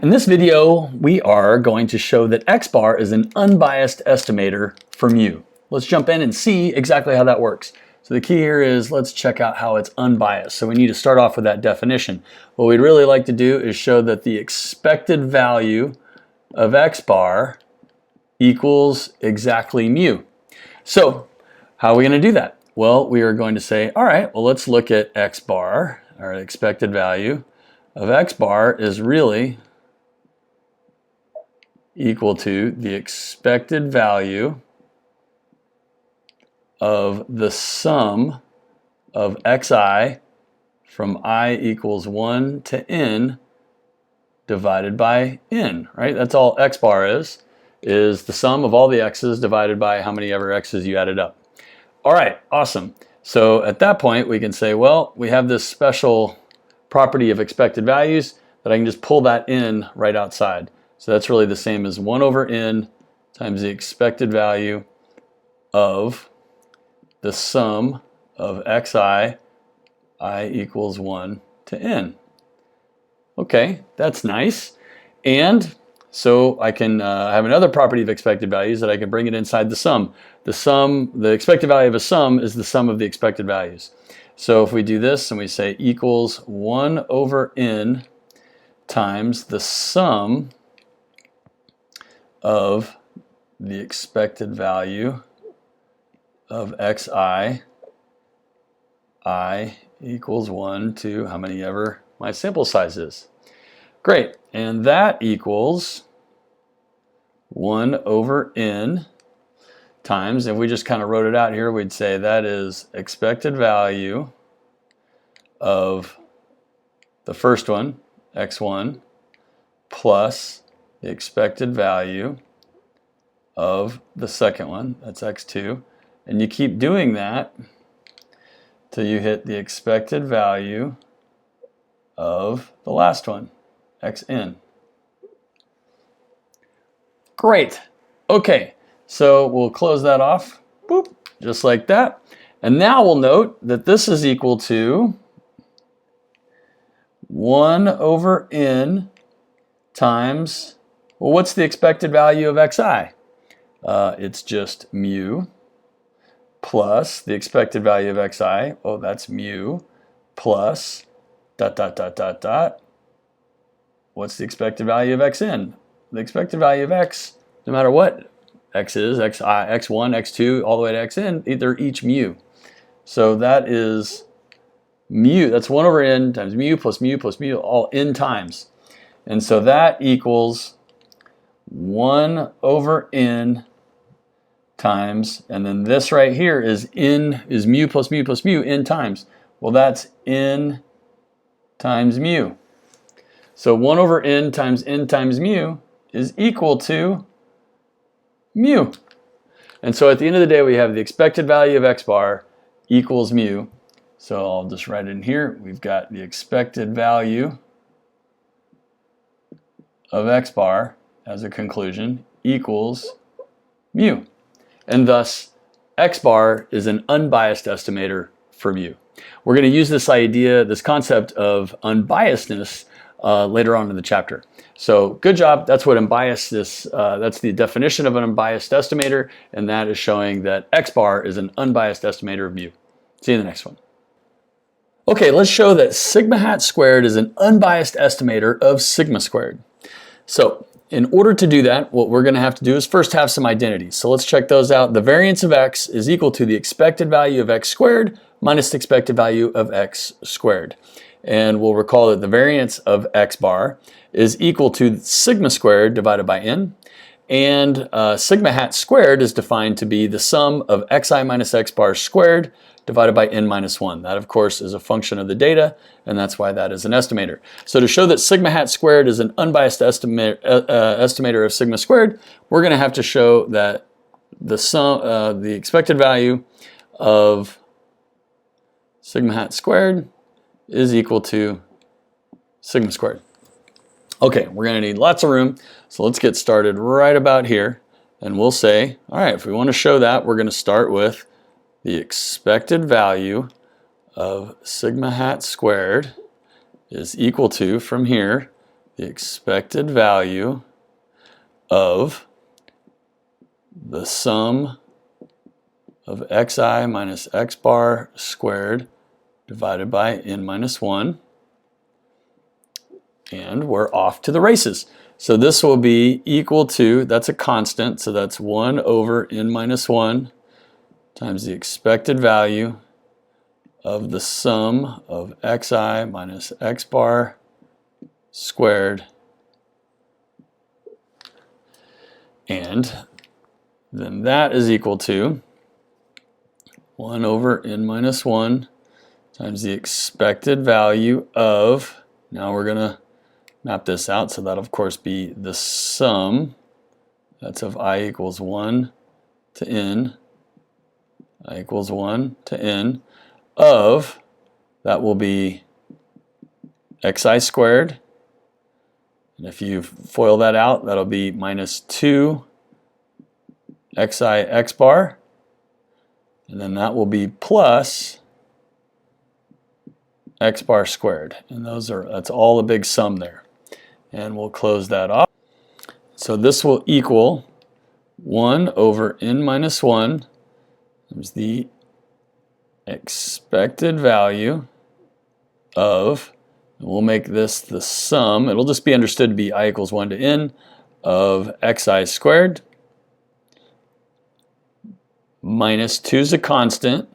In this video, we are going to show that X bar is an unbiased estimator for mu. Let's jump in and see exactly how that works. So the key here is let's check out how it's unbiased. So we need to start off with that definition. What we'd really like to do is show that the expected value of X bar equals exactly mu. So how are we going to do that? Well, we are going to say, all right, well, let's look at X bar. Our expected value of X bar is really equal to the expected value of the sum of xi from I equals 1 to n divided by n, right? That's all X bar is the sum of all the x's divided by how many ever x's you added up. All right, awesome. So at that point, we can say, well, we have this special property of expected values that I can just pull that in right outside. So that's really the same as 1 over n times the expected value of the sum of xi, I equals 1 to n. Okay, that's nice. And so I can have another property of expected values that I can bring it inside the sum. The expected value of a sum is the sum of the expected values. So if we do this and we say equals 1 over n times the sum of the expected value of xi, I equals 1 to how many ever my sample size is. Great, and that equals 1 over n times, if we just kind of wrote it out here, we'd say that is expected value of the first one, x1, plus the expected value of the second one, that's x2. And you keep doing that till you hit the expected value of the last one, xn. Great. Okay, so we'll close that off, boop, just like that. And now we'll note that this is equal to 1 over n times, well, what's the expected value of xi? It's just mu plus the expected value of xi, oh, that's mu, plus dot, dot, dot, dot, dot. What's the expected value of xn? The expected value of x, no matter what x is, xi, x1, x2, all the way to xn, they're each mu. So that is mu, that's 1 over n times mu plus mu plus mu, all n times. And so that equals 1 over n times, and then this right here is mu plus mu plus mu, n times. Well, that's n times mu. So 1 over n times mu is equal to mu. And so at the end of the day, we have the expected value of X bar equals mu. So I'll just write it in here. We've got the expected value of X bar as a conclusion equals mu. And thus, X bar is an unbiased estimator for mu. We're going to use this idea, this concept of unbiasedness later on in the chapter. So good job. That's what unbiasedness, that's the definition of an unbiased estimator, and that is showing that X bar is an unbiased estimator of mu. See you in the next one. Okay, let's show that sigma hat squared is an unbiased estimator of sigma squared. So in order to do that, what we're going to have to do is first have some identities. So let's check those out. The variance of x is equal to the expected value of x squared minus the expected value of x squared. And we'll recall that the variance of x bar is equal to sigma squared divided by n. And sigma hat squared is defined to be the sum of xi minus x bar squared divided by n minus 1. That, of course, is a function of the data, and that's why that is an estimator. So to show that sigma hat squared is an unbiased estimator of sigma squared, we're going to have to show that the sum, the expected value of sigma hat squared is equal to sigma squared. Okay, we're going to need lots of room, so let's get started right about here. And we'll say, all right, if we want to show that, we're going to start with the expected value of sigma hat squared is equal to, from here, the expected value of the sum of xi minus x bar squared divided by n minus 1. And we're off to the races. So this will be equal to, that's a constant, so that's 1 over n minus 1 times the expected value of the sum of xi minus x bar squared, and then that is equal to 1 over n minus 1 times the expected value of, now we're going to map this out, so that'll of course be the sum, that's of I equals 1 to n, I equals 1 to n, of, that will be xi squared, and if you FOIL that out, that'll be minus 2 xi x bar, and then that will be plus x bar squared, and that's all a big sum there. And we'll close that off. So this will equal 1 over n minus 1 times the expected value of, and we'll make this the sum, it'll just be understood to be I equals 1 to n of xi squared, minus 2 is a constant,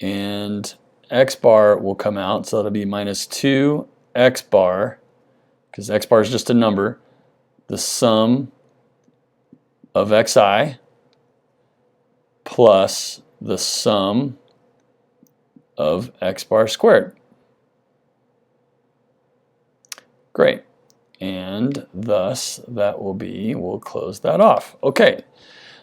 and x bar will come out, so it'll be minus 2 x bar, because x bar is just a number, the sum of xi plus the sum of x bar squared. Great. And thus that will be, we'll close that off. Okay.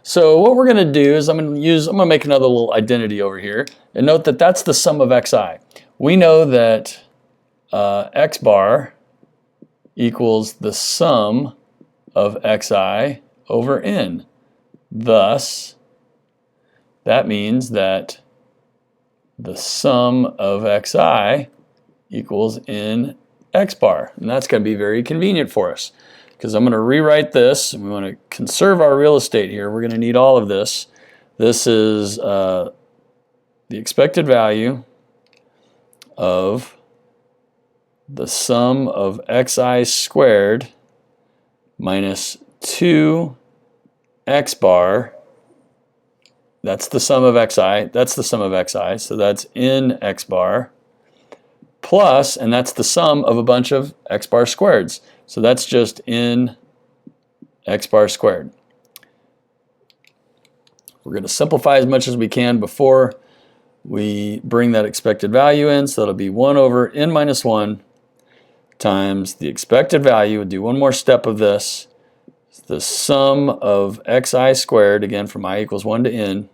So what we're going to do is I'm going to make another little identity over here, and note that that's the sum of xi. We know that x bar equals the sum of xi over n. Thus, that means that the sum of xi equals n x bar, and that's going to be very convenient for us, because I'm going to rewrite this, and we want to conserve our real estate here. We're going to need all of this. This is the expected value of the sum of xi squared minus 2 x bar. That's the sum of xi. That's the sum of xi. So that's n x bar plus, and that's the sum of a bunch of x bar squareds. So that's just n x bar squared. We're going to simplify as much as we can before we bring that expected value in. So that'll be 1 over n minus 1 times the expected value. We'll do one more step of this. It's the sum of xi squared, again from I equals 1 to n.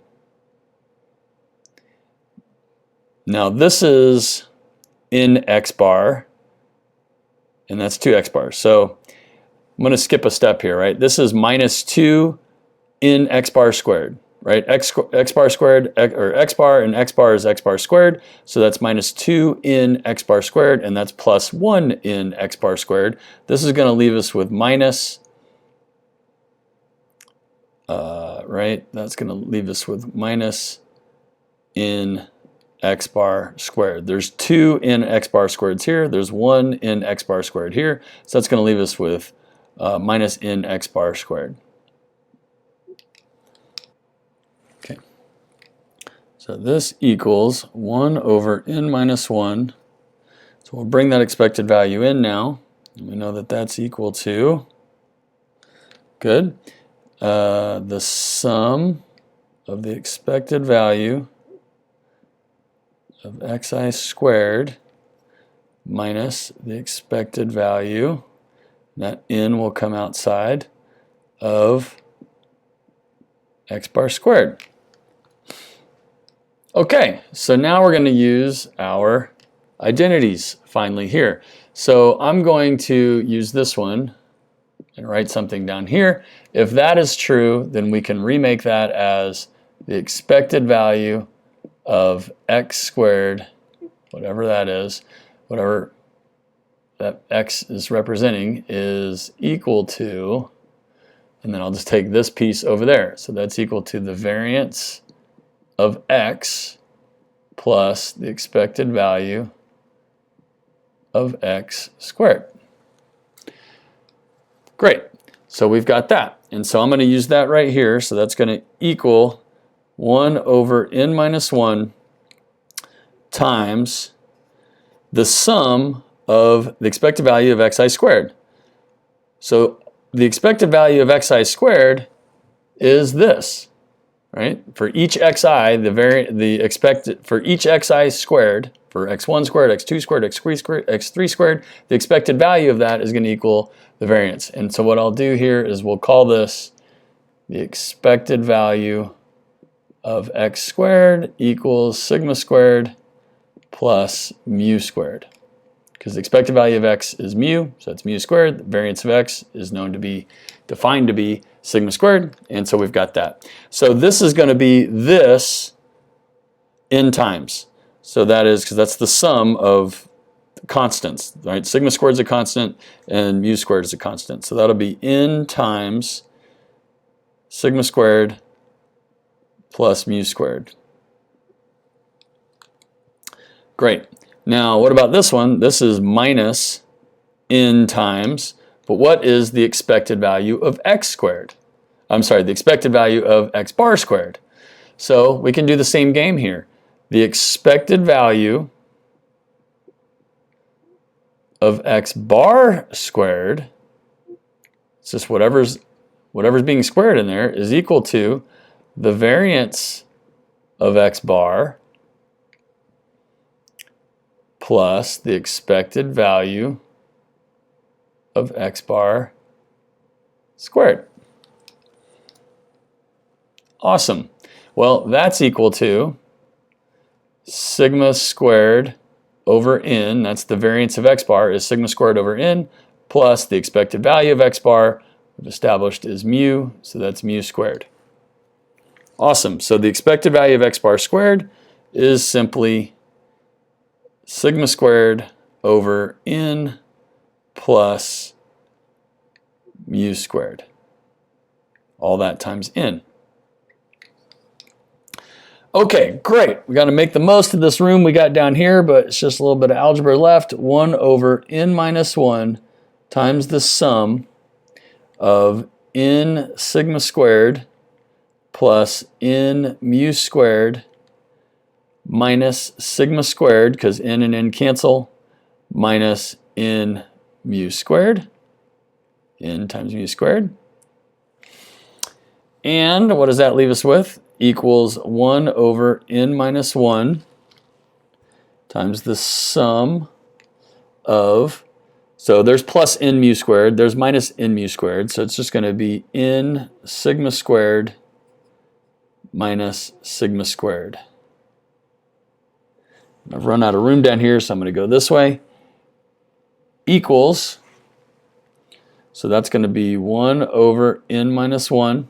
Now this is n x bar, and that's 2 x bars. So I'm going to skip a step here, right? This is minus 2 n x bar squared, right? X bar squared, or x bar, and x bar is x bar squared. So that's minus 2 n x bar squared, and that's plus 1 n x bar squared. This is going to leave us with minus, right? That's going to leave us with minus n x bar squared. There's 2 n x bar squareds here. There's 1 n x bar squared here. So that's going to leave us with minus n x bar squared. Okay. So this equals 1 over n minus 1. So we'll bring that expected value in now. We know that that's equal to, good, the sum of the expected value of xi squared minus the expected value, that n will come outside, of x bar squared. Okay, so now we're going to use our identities finally here. So I'm going to use this one and write something down here. If that is true, then we can remake that as the expected value of x squared, whatever that is, whatever that x is representing is equal to, and then I'll just take this piece over there. So that's equal to the variance of x plus the expected value of x squared. Great. So we've got that. And so I'm going to use that right here. So that's going to equal 1 over n minus 1 times the sum of the expected value of xi squared. So the expected value of xi squared is this, right? For each xi, for each xi squared, for x1 squared, x2 squared, x3 squared, the expected value of that is going to equal the variance. And so what I'll do here is we'll call this the expected value of x squared equals sigma squared plus mu squared. Because the expected value of x is mu, so that's mu squared. The variance of x is known to be defined to be sigma squared, and so we've got that. So this is going to be this n times. So that is, because that's the sum of constants, right? Sigma squared is a constant, and mu squared is a constant. So that'll be n times sigma squared plus mu squared. Great. Now, what about this one? This is minus n times, but what is the expected value of x squared? I'm sorry, the expected value of x bar squared. So we can do the same game here. The expected value of x bar squared, it's just whatever's being squared in there, is equal to the variance of x bar plus the expected value of x bar squared. Awesome. Well, that's equal to sigma squared over n, that's the variance of x bar, is sigma squared over n, plus the expected value of x bar, we've established is mu, so that's mu squared. Awesome. So the expected value of x bar squared is simply sigma squared over n plus mu squared. All that times n. Okay, great. We got to make the most of this room we got down here, but it's just a little bit of algebra left. 1 over n minus 1 times the sum of n sigma squared plus n mu squared minus sigma squared, because n and n cancel, minus n mu squared, n times mu squared. And what does that leave us with? Equals 1 over n minus 1 times the sum of, so there's plus n mu squared, there's minus n mu squared, so it's just going to be n sigma squared minus sigma squared. I've run out of room down here, so I'm going to go this way. Equals, so that's going to be 1 over n minus 1.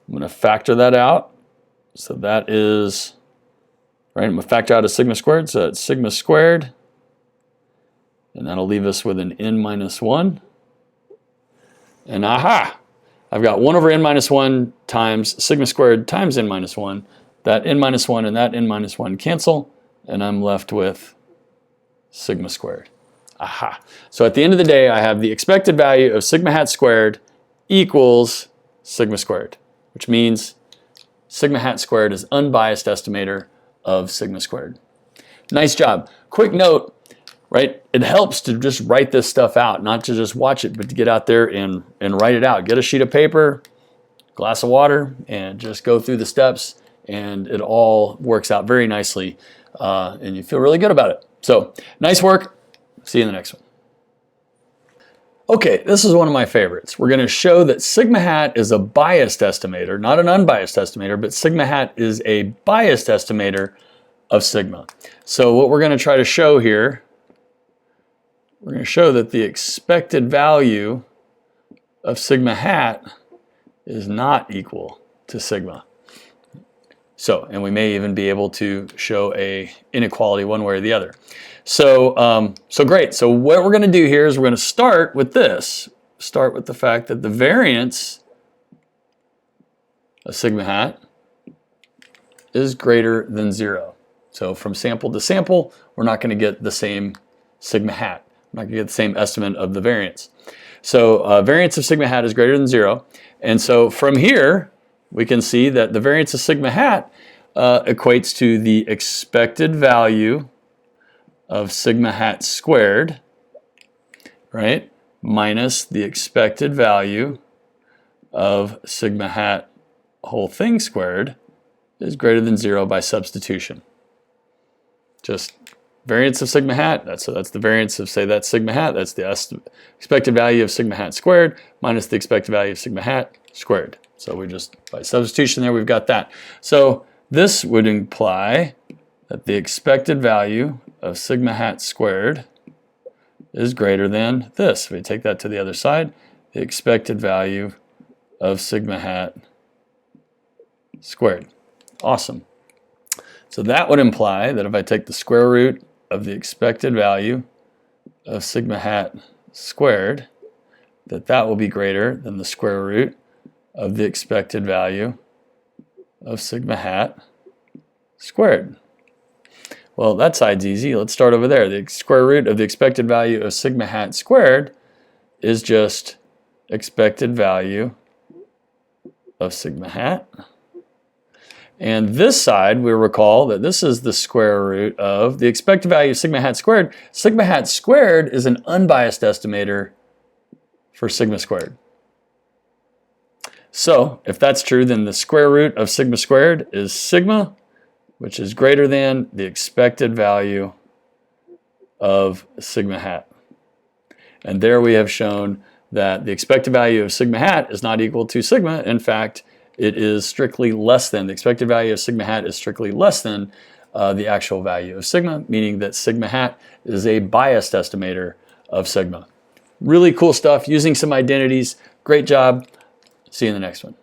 I'm going to factor that out. So that is, right, I'm going to factor out a sigma squared, so it's sigma squared. And that'll leave us with an n minus 1. And aha! I've got 1 over n minus 1 times sigma squared times n minus 1. That n minus 1 and that n minus 1 cancel, and I'm left with sigma squared. Aha! So at the end of the day, I have the expected value of sigma hat squared equals sigma squared, which means sigma hat squared is unbiased estimator of sigma squared. Nice job. Quick note, right? It helps to just write this stuff out, not to just watch it, but to get out there and write it out. Get a sheet of paper, glass of water, and just go through the steps, and it all works out very nicely, and you feel really good about it. So, nice work. See you in the next one. Okay, this is one of my favorites. We're going to show that sigma hat is a biased estimator, not an unbiased estimator, but sigma hat is a biased estimator of sigma. So what we're going to try to show here, we're going to show that the expected value of sigma hat is not equal to sigma. So, and we may even be able to show a inequality one way or the other. So, so great. So what we're going to do here is we're going to start with this. Start with the fact that the variance of sigma hat is greater than 0. So from sample to sample, we're not going to get the same sigma hat. We're not going to get the same estimate of the variance. So variance of sigma hat is greater than 0. And so from here, we can see that the variance of sigma hat equates to the expected value of sigma hat squared, right, minus the expected value of sigma hat whole thing squared is greater than 0 by substitution. Just variance of sigma hat, that's the variance of, say, that sigma hat, that's the expected value of sigma hat squared minus the expected value of sigma hat squared. So we just, by substitution there, we've got that. So this would imply that the expected value of sigma hat squared is greater than this. If we take that to the other side, the expected value of sigma hat squared. Awesome. So that would imply that if I take the square root of the expected value of sigma hat squared, that will be greater than the square root of the expected value of sigma hat squared. Well, that side's easy. Let's start over there. The square root of the expected value of sigma hat squared is just expected value of sigma hat. And this side, we recall that this is the square root of the expected value of sigma hat squared. Sigma hat squared is an unbiased estimator for sigma squared. So if that's true, then the square root of sigma squared is sigma, which is greater than the expected value of sigma hat. And there we have shown that the expected value of sigma hat is not equal to sigma. In fact, it is strictly less than. The expected value of sigma hat is strictly less than the actual value of sigma, meaning that sigma hat is a biased estimator of sigma. Really cool stuff using some identities. Great job. See you in the next one.